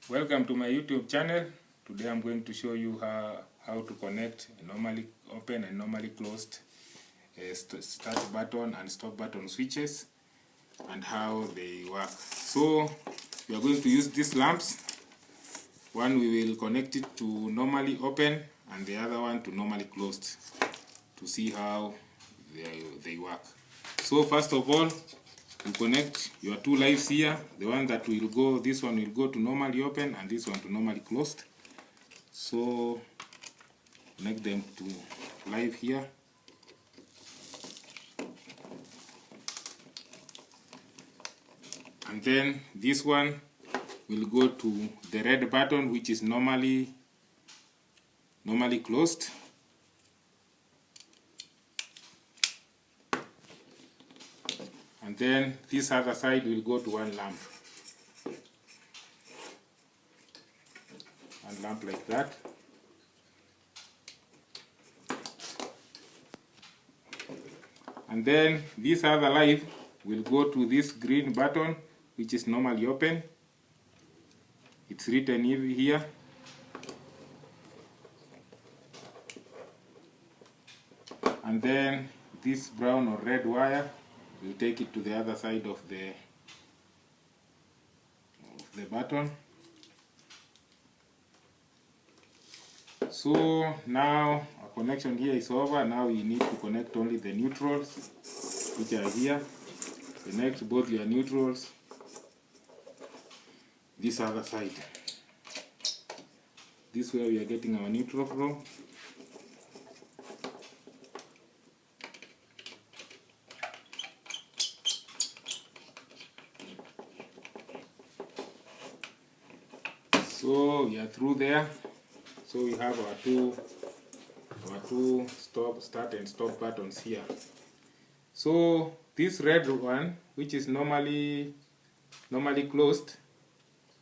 Welcome to my YouTube channel. Today I'm going to show you how to connect a normally open and normally closed start button and stop button switches and how they work. So we are going to use these lamps. One we will connect it to normally open and the other one to normally closed to see how they work. So first of all, you connect your two lives here. The one that will go, this one will go to normally open and this one to normally closed. So connect them to live here. And then this one will go to the red button, which is normally closed. And then this other side will go to one lamp like that. And then this other light will go to this green button, which is normally open. It's written here. And then this brown or red wire will take it to the other side of the button. So now our connection here is over. Now you need to connect only the neutrals, which are here. Connect both your neutrals this other side. This is where we are getting our neutral from. So we are through there. So we have our two start and stop buttons here. So this red one, which is normally closed,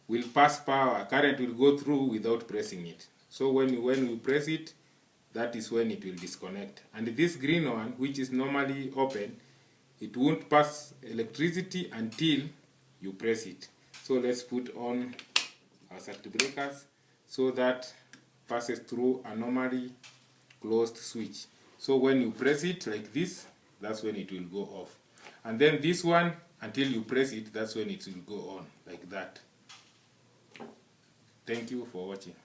will pass power. Current will go through without pressing it. So when you press it, that is when it will disconnect. And this green one, which is normally open, it won't pass electricity until you press it. So let's put on our circuit breakers so that passes through a normally closed switch. So when you press it like this, that's when it will go off. And then this one, until you press it, that's when it will go on like that. Thank you for watching.